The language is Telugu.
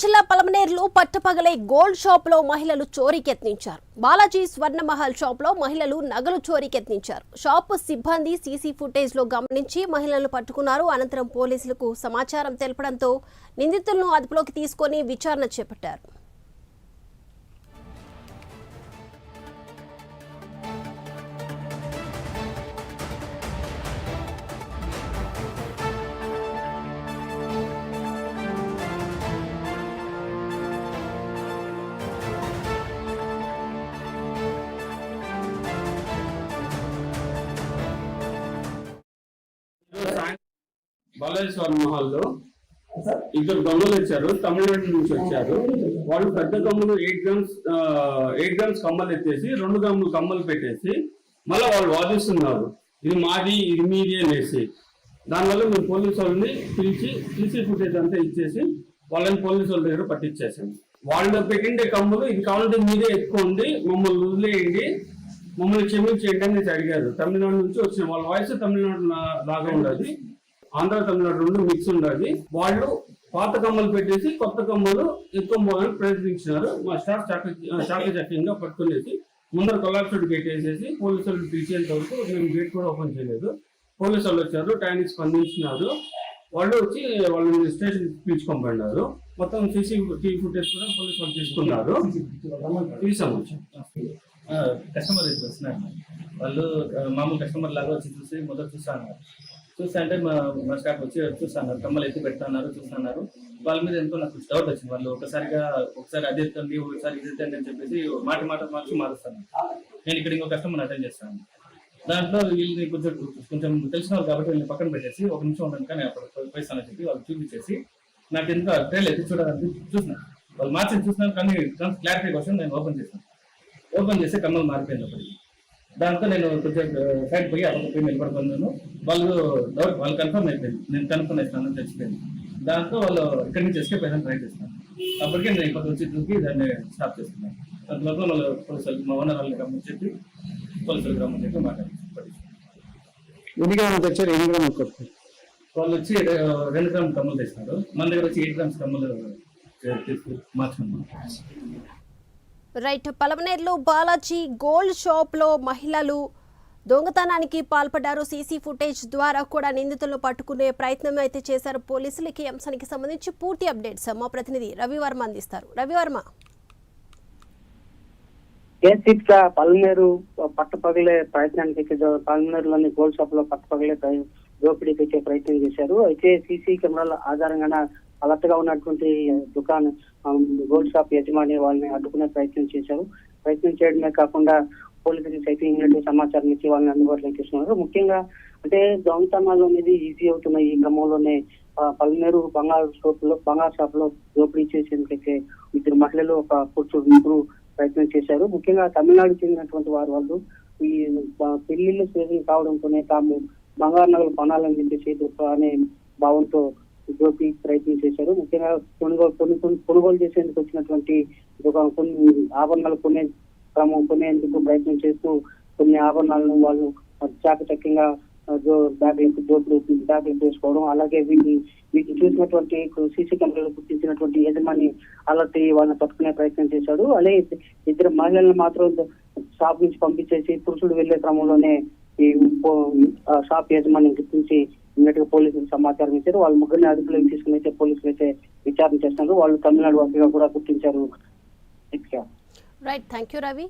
జిల్లా పలమనేరులో పట్టపగలే గోల్డ్ షాప్ లో మహిళలు చోరీకి యత్నించారు. బాలాజీ స్వర్ణమహల్ షాప్ లో మహిళలు నగలు చోరీకి యత్నించారు. షాప్ సిబ్బంది సీసీ ఫుటేజ్ లో గమనించి మహిళలను పట్టుకున్నారు. అనంతరం పోలీసులకు సమాచారం తెలపడంతో నిందితులను అదుపులోకి తీసుకొని విచారణ చేపట్టారు. బాలాజీ స్వర్ణమహల్లో ఇద్దరు దొంగలు వచ్చారు. తమిళనాడు నుంచి వచ్చారు. వాళ్ళు పెద్ద కమ్మలు 8 గ్రామ్స్ కమ్మలు ఎత్తేసి 2 గ్రాములు కమ్మలు పెట్టేసి మళ్ళీ వాళ్ళు వాదిస్తున్నారు, ఇది మాది ఇది మీది అనేసి. దానివల్ల మేము పోలీసు వాళ్ళని పిలిచి సీసీ ఫుటేజ్ అంతా ఇచ్చేసి వాళ్ళని పోలీసు వాళ్ళ దగ్గర పట్టించేసాం. వాళ్ళు పెట్టిండే కమ్ములు ఇది కావాలంటే మీదే ఎక్కువ ఉంది, మమ్మల్ని వదిలేయండి, మమ్మల్ని క్షమించేయండి అని అడిగారు. తమిళనాడు నుంచి వచ్చిన వాళ్ళ వాయిస్ తమిళనాడు లాగా ఉండదు, ఆంధ్ర తమిళనాడు రెండు మిక్స్ ఉండదు. వాళ్ళు పాత కమ్మలు పెట్టేసి కొత్త కమ్మలు ఎత్తుకోవాలని ప్రయత్నించినారు. మా స్టాఫ్ చాకచక్యంగా పట్టుకునేసి ముందర కొలాప్స్డ్ గేట్ వేసేసి పోలీసు వాళ్ళు పిలిచేంత వరకు మేము గేట్ కూడా ఓపెన్ చేయలేదు. పోలీసు వాళ్ళు వచ్చారు, టైంకి స్పందించినారు. వాళ్ళు వచ్చి వాళ్ళని స్టేషన్ పిలుచుకోబడినారు. మొత్తం సీసీటీవీ ఫుటేజ్ కూడా పోలీసు వాళ్ళు తీసుకున్నారు. తీసాము. కస్టమర్ అయితే వస్తున్నారు. వాళ్ళు మామూలు కస్టమర్ లాగా వచ్చి చూసి మొదలు చూస్తున్నారు. చూస్తా అంటే మా స్టాఫ్ వచ్చి చూస్తున్నారు, కమ్మలు ఎత్తి పెడుతున్నారు, చూస్తున్నారు. వాళ్ళ మీద ఎంతో నాకు డౌట్ వచ్చింది. వాళ్ళు ఒకసారి అది ఎత్తండి, ఒకసారి ఇది ఎత్తండి అని చెప్పేసి మార్చి మారుస్తాను. నేను ఇక్కడ ఇంకో కస్టమర్ అటెండ్ చేస్తాను. దాంట్లో వీళ్ళని కొంచెం తెలిసిన వాళ్ళు కాబట్టి వీళ్ళని పక్కన పెట్టేసి 1 నిమిషం ఉండను కానీ అప్పుడు పోయిస్తానని చెప్పి వాళ్ళు చూపించేసి నాకు ఎంత ట్రైల్ ఎత్తి చూడాలని చూసినాను. వాళ్ళు మార్చి చూసినాను కానీ క్లారిటీ కోసం నేను ఓపెన్ చేసి కమ్మలు మారిపోయింది అప్పటికి. దాంతో నేను కొంచెం సైడ్ పోయి అక్కడ పోయి నిలబడుకున్నాను. వాళ్ళు కన్ఫర్మ్ అయిపోయింది, నేను కన్ఫర్మ్ అయిస్తానని తెలిసిపోయింది. దాంతో వాళ్ళు ఇక్కడి నుంచి ఎస్కేప్ అయ్యాలని ట్రై చేస్తాను. అప్పటికే నేను ఇప్పుడు వచ్చి దూకి దాన్ని స్టాప్ చేస్తున్నాను. అందులో వాళ్ళు పోలీసులు మా ఓనర్ వాళ్ళకి రమ్మని చెప్పి పోలీసులకు రమ్మని చెప్పి మాట్లాడారు. వాళ్ళు వచ్చి 2 గ్రాముల కమ్మలు తెచ్చినారు. మన దగ్గర వచ్చి 8 గ్రామ్స్ కమ్మలు తీసుకు మార్చుకున్నాం. రైట్. పలమనేరులో బాలాజీ గోల్డ్ షాప్ లో మహిళలు దొంగతనానికి పాల్పడ్డారు. సీసీ ఫుటేజ్ ద్వారా కూడా నిందితులను పట్టుకునే ప్రయత్నం అయితే చేశారు పోలీసులకి. ఈ అంశానికి సంబంధించి పూర్తి అప్డేట్స్ మా ప్రతినిధి రవివర్మ అందిస్తారు. రవివర్మ. పలమనేరు పట్టపగలే ప్రయత్నానికి పలమనేరులోని గోల్డ్ షాప్ లో పట్టపగలే దోపిడీకి వచ్చే ప్రయత్నం చేశారు. అయితే సీసీ కెమెరాల ఆధారంగా అలర్ట్ గా ఉన్నటువంటి దుకాణం గోల్డ్ షాప్ యజమాని వాళ్ళని అడ్డుకునే ప్రయత్నం చేశారు. ప్రయత్నం చేయడమే కాకుండా పోలీసులకు సైతం ఇమ్మీడియట్ సమాచారం ఇచ్చి వాళ్ళని అందుబాటులోకి తీసుకున్నారు. ముఖ్యంగా అంటే దొంగతనాలు అనేది ఈజీ అవుతున్న ఈ క్రమంలోనే పలమనేరు బంగారు షాప్ లో దోపిడీ చేసేందుకైతే 2 మహిళలు ఒక ముగ్గురు ప్రయత్నం చేశారు. ముఖ్యంగా తమిళనాడు చెందినటువంటి వాళ్ళు ఈ పెళ్లిళ్ళు సీజన్ కావడంతోనే తాము బంగారు నగలు కొనాలని చెప్పేసి అనే భావంతో దోపిడీ ప్రయత్నం చేశారు. ముఖ్యంగా కొనుగోలు చేసేందుకు వచ్చినటువంటి కొన్ని ఆభరణాలు కొనేందుకు ప్రయత్నం చేస్తూ కొన్ని ఆభరణాలను వాళ్ళు చాకచక్యంగా బ్యాగ్లు వేసుకోవడం, అలాగే వీటిని చూసినటువంటి సీసీ కెమెరాలు గుర్తించినటువంటి యజమాని అలర్ట్ వాళ్ళని పట్టుకునే ప్రయత్నం చేశాడు. అలాగే 2 మహిళలను మాత్రం షాప్ నుంచి పంపించేసి పురుషుడు వెళ్లే క్రమంలోనే ఈ షాప్ యజమాని గుర్తించి ఇమ్మీడియట్ పోలీసులకు సమాచారం ఇచ్చారు. వాళ్ళ ముగ్గురిని అదుపులోకి తీసుకుని అయితే పోలీసులు అయితే విచారణ చేస్తున్నారు. వాళ్ళు తమిళనాడు వాసిగా కూడా గుర్తించారు. రైట్. Thank you Ravi.